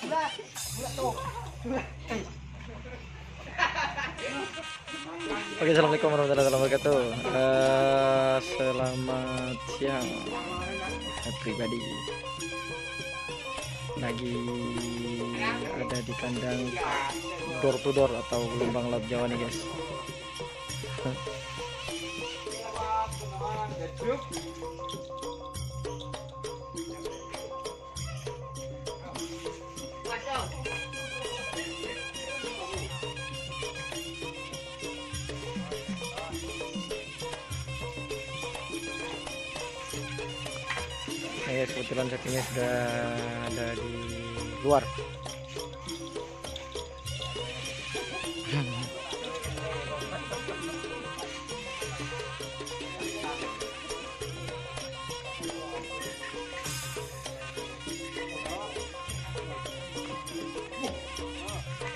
Oke, assalamualaikum warahmatullahi wabarakatuh. Selamat siang, pribadi. Lagi ada di kandang door to door atau gelombang laut Jawa nih guys. Kebetulan sapinya sudah ada di luar.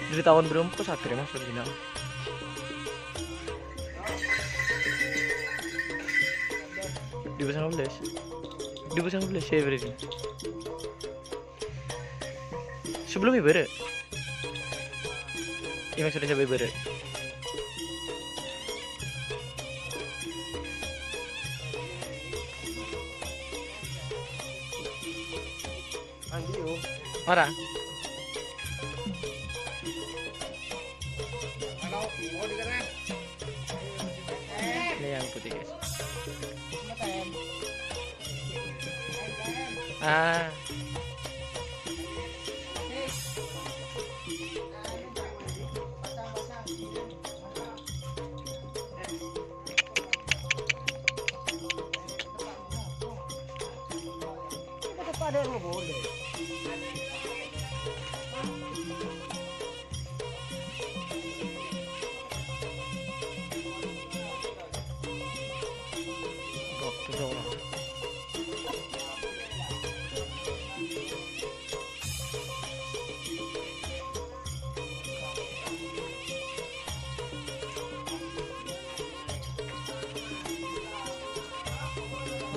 Dari tahun berapa kok sapi mas original? Di 2019 saya berarti. Sebelum ibarat. Yang sudah sampai ibarat. Marah. Ini yang putih guys. Ah. Ada yang boleh.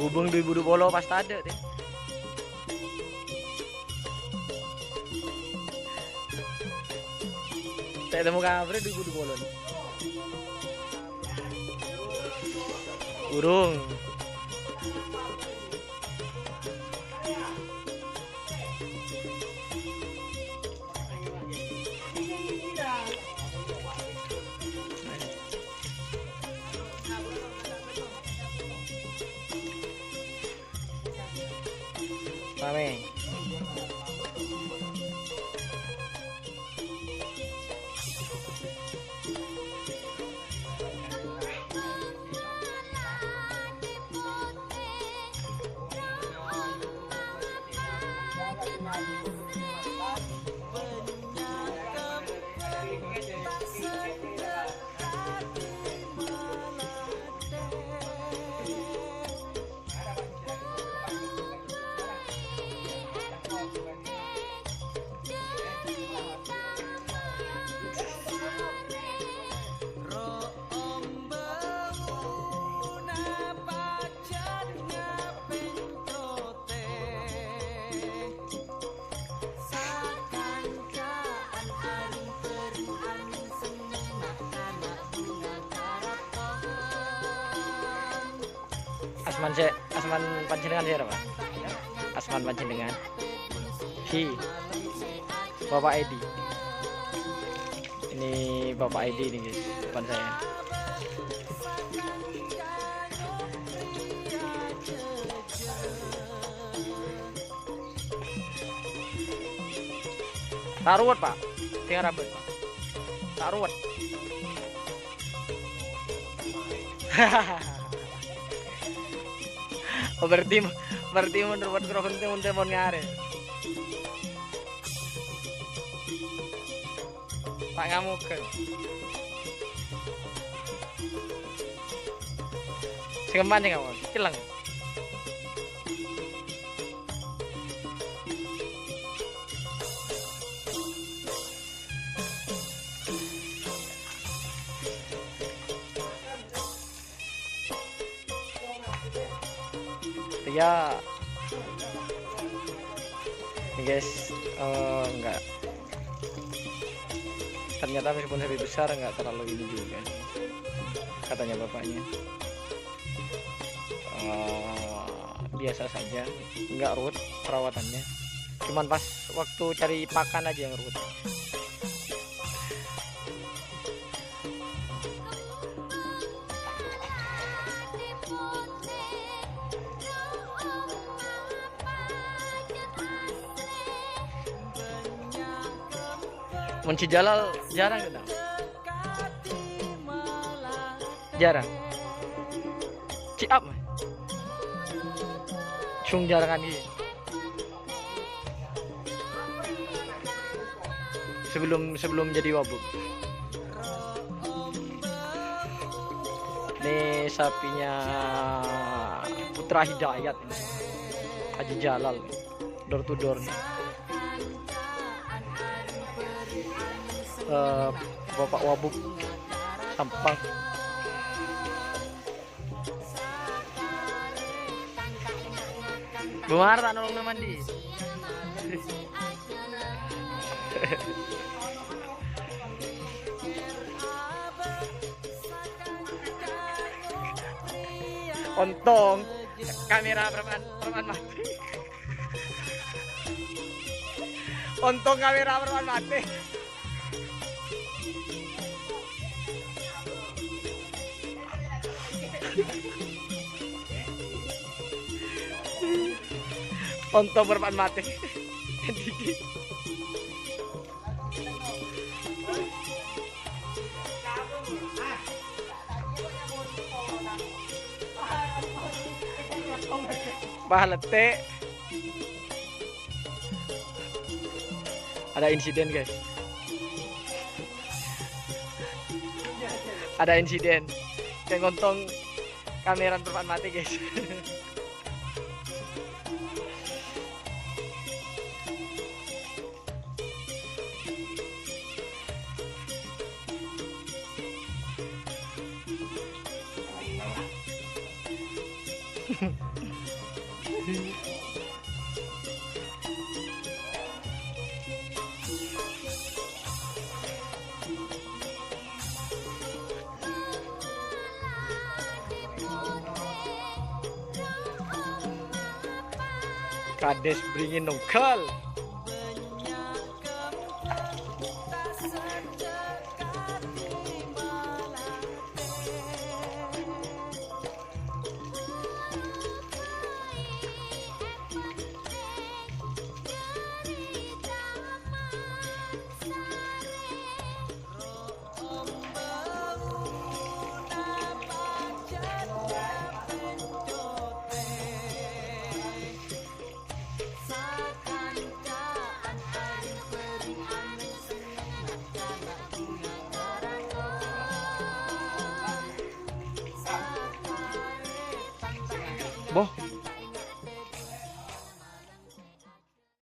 Hubung 2020 pas ada deh. Saya temu kabar 2020. Burung. Rame. Asman panjenengan siapa? Asman panjenengan. Bapak Edi. Ini Bapak Edi nih guys, depan saya. Taruat Pak, tinggal rambut Pak. Taruat. Oh, berarti menurut mikrofon itu untuk mau ngare. Pak ngamuk kan. Sekeman ya kamu, cilang. Ya, ini guys, Enggak. Ternyata meskipun lebih besar nggak terlalu ini juga, katanya bapaknya. Biasa saja, nggak ruwet perawatannya. Cuman pas waktu cari pakan aja yang ruwet. Munci Jalal jarang kita. Jarang. Ciap. Cung jarang kan ini. Sebelum jadi wabuk. Ini sapinya Putra Hidayat ini. Haji Jalal. Door to door nih. Bapak Wabuk Sampang. Bumar tak nolong na mandi. Ontong kamera perempuan mati. Ontong kamera perempuan mati. Ontong berpan mati. Bahalete. Ada insiden guys. Ada insiden. Kayak ngontong kameran berpan mati guys. Kades beringin nongkal. Boh,